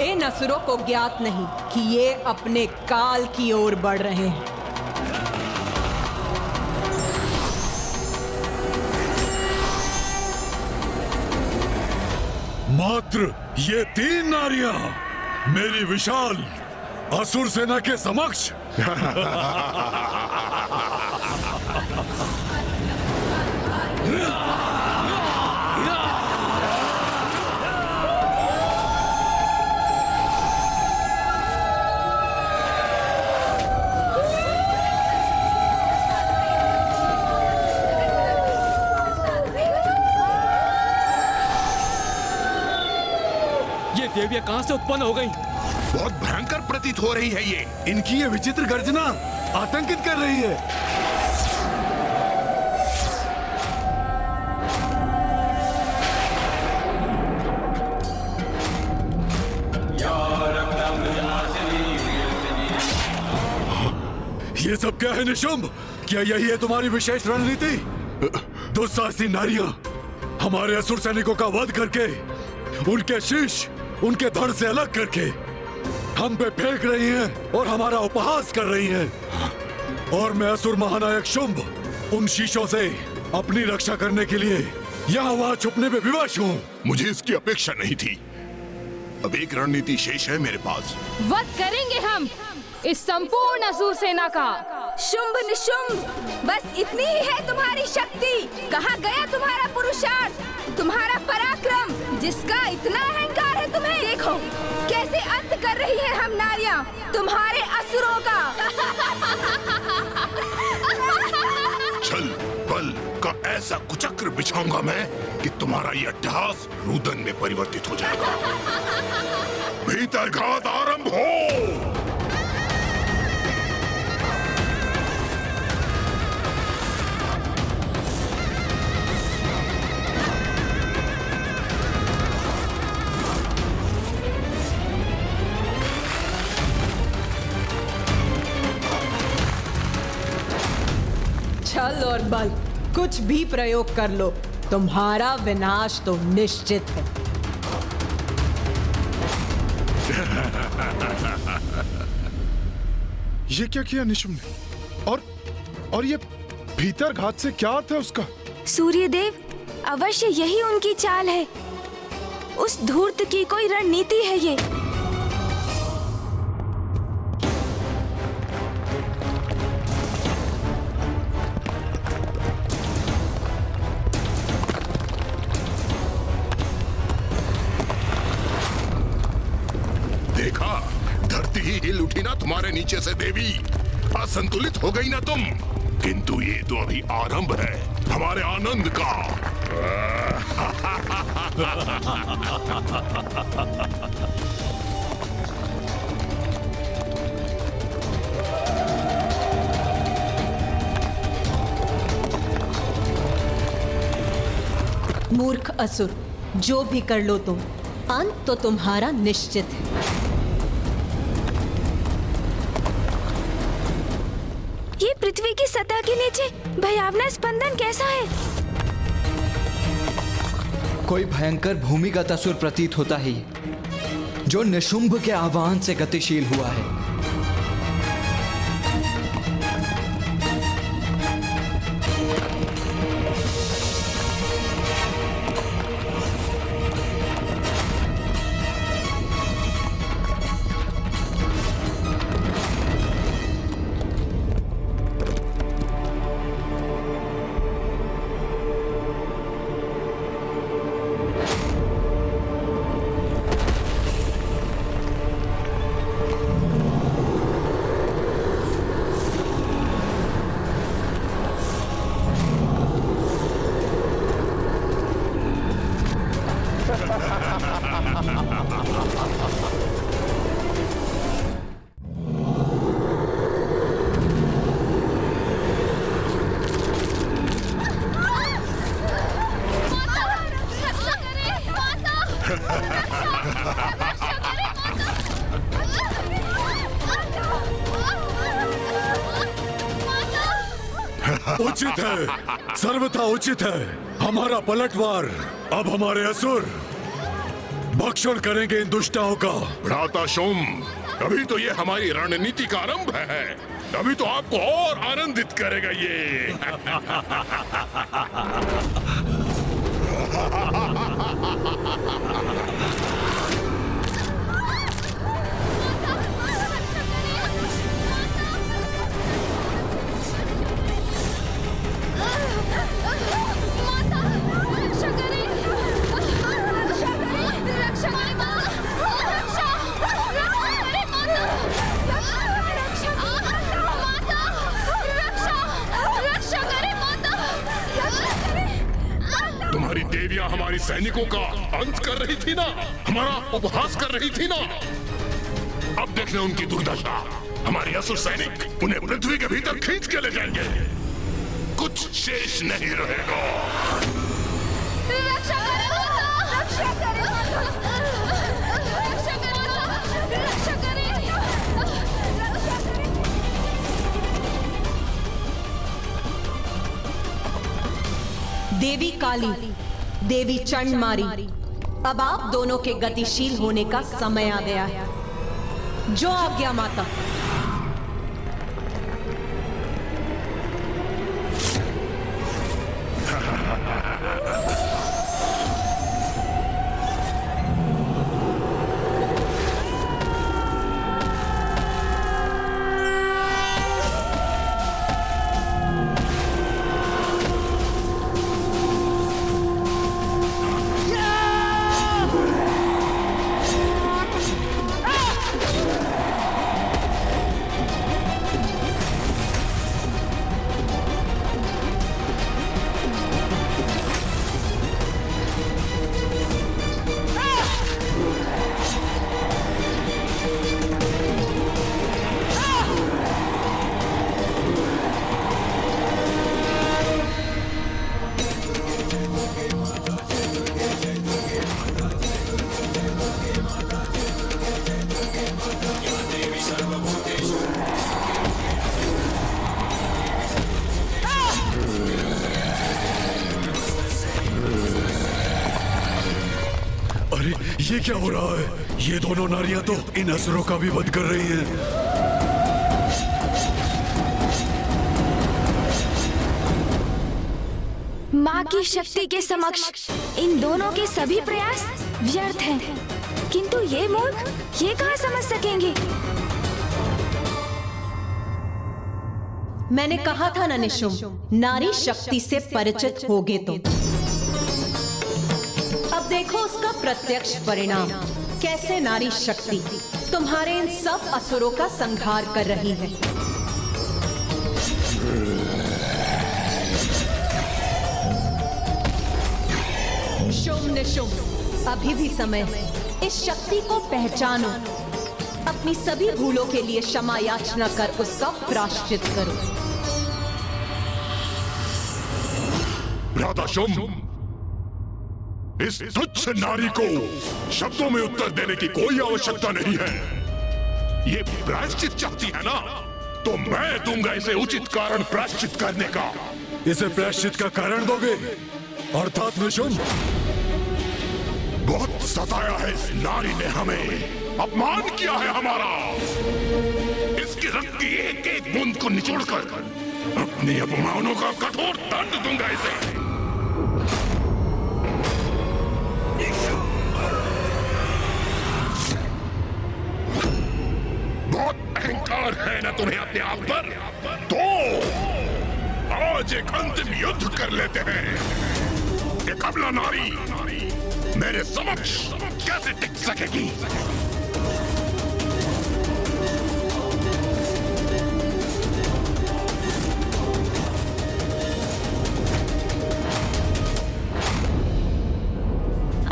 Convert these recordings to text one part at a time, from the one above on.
इन असुरों को ज्ञात नहीं कि ये अपने काल की ओर बढ़ रहे हैं। मात्र ये 3 नारियां मेरी विशाल असुर सेना के समक्ष। ये देवियां कहां से उत्पन्न हो गई? बहुत भयंकर प्रतीत हो रही है ये। इनकी ये विचित्र गर्जना आतंकित कर रही है। ये सब क्या है निशुंभ? क्या यही है तुम्हारी विशेष रणनीति? दुस्साहसी नारियां हमारे असुर सैनिकों का वध करके उनके शीश उनके धड़ से अलग करके हम पे फेंक रही हैं और हमारा उपहास कर रही हैं। और मैं असुर महानायक शुंभ उन शीशों से अपनी रक्षा करने के लिए यहाँ वहाँ छुपने में विवश हूँ। मुझे इसकी अपेक्षा नहीं थी। अब एक रणनीति शेष है मेरे पास। वध करेंगे हम इस संपूर्ण असुर सेना का। शुंभ निशुंभ, बस इतनी ही है तुम्हारी शक्ति। कहाँ गया तुम्हारा पुरुषार्थ, तुम्हारा पराक्रम, जिसका इतना अहंकार है तुम्हें? देखो कैसे अंत कर रही है हम नारियां तुम्हारे असुरों का। छल बल का ऐसा कुचक्र बिछाऊंगा मैं कि तुम्हारा ये अट्टहास रुदन में परिवर्तित हो जाएगा। भीतर घात आरंभ हो। छल और बल कुछ भी प्रयोग कर लो, तुम्हारा विनाश तो निश्चित है। ये क्या किया निशुंभ ने? और ये भीतर घात से क्या अर्थ है उसका? सूर्यदेव, अवश्य यही उनकी चाल है। उस धूर्त की कोई रणनीति है ये। देखा, धरती ही हिल उठी ना तुम्हारे नीचे से देवी। असंतुलित हो गई ना तुम। किंतु ये तो अभी आरंभ है हमारे आनंद का। मूर्ख असुर, जो भी कर लो तुम, अंत तो तुम्हारा निश्चित है। ये पृथ्वी की सतह के नीचे भयावना स्पंदन कैसा है? कोई भयंकर भूमिगत असुर प्रतीत होता है जो निशुंभ के आह्वान से गतिशील हुआ है। उचित है, सर्वथा उचित है। हमारा पलटवार अब हमारे असुर भक्षण करेंगे इन दुष्टाओं का। भ्राता शुम, अभी तो ये हमारी रणनीति का आरंभ है, अभी तो आपको और आनंदित करेगा ये। तुम्हारी देवियां हमारी सैनिकों का अंत कर रही थी ना, हमारा उपहास कर रही थी ना। अब देखना उनकी दुर्दशा, हमारे असुर सैनिक उन्हें पृथ्वी के भीतर खींच के ले जाएंगे, कुछ शेष नहीं रहेगा। रक्षा करें, रक्षा करें, रक्षा करें, रक्षा करें। देवी काली, देवी चंडमारी, अब आप दोनों के गतिशील होने का समय आ गया है। जो आज्ञा माता। ये क्या हो रहा है? ये दोनों नारियां तो इन असुरों का भी वध कर रही हैं। माँ की शक्ति के समक्ष इन दोनों के सभी प्रयास व्यर्थ हैं। किंतु ये मूर्ख ये कहाँ समझ सकेंगे? मैंने कहा था ना निशुम्भ, नारी शक्ति से परिचित होगे तुम। अब देखो उसका प्रत्यक्ष परिणाम, कैसे नारी शक्ति तुम्हारे इन सब असुरों का संहार कर रही है। शुम्भ निशुम्भ, अभी भी समय है, इस शक्ति को पहचानो, अपनी सभी भूलों के लिए क्षमा याचना कर उसका प्रायश्चित करो। भ्राता शुम्भ, इस तुच्छ नारी को शब्दों में उत्तर देने की कोई आवश्यकता नहीं है। ये प्रायश्चित चाहती है ना, तो मैं दूंगा इसे उचित कारण प्रायश्चित करने का। इसे प्रायश्चित का कारण दोगे? अर्थात निशुम्भ, बहुत सताया है इस नारी ने हमें, अपमान किया है हमारा। इसकी रक्त की एक एक बूंद को निचोड़कर अपने अपमानों का कठोर दंड दूंगा इसे। बहुत अहंकार है ना तुम्हें अपने आप पर? तो आज एक अंतिम युद्ध कर लेते हैं। ये कमला नारी मेरे समक्ष कैसे टिक सकेगी?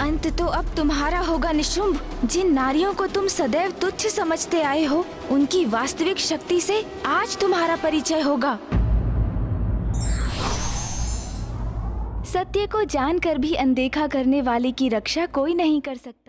अंत तो अब तुम्हारा होगा निशुम्भ। जिन नारियों को तुम सदैव तुच्छ समझते आए हो, उनकी वास्तविक शक्ति से आज तुम्हारा परिचय होगा। सत्य को जानकर भी अनदेखा करने वाले की रक्षा कोई नहीं कर सकता।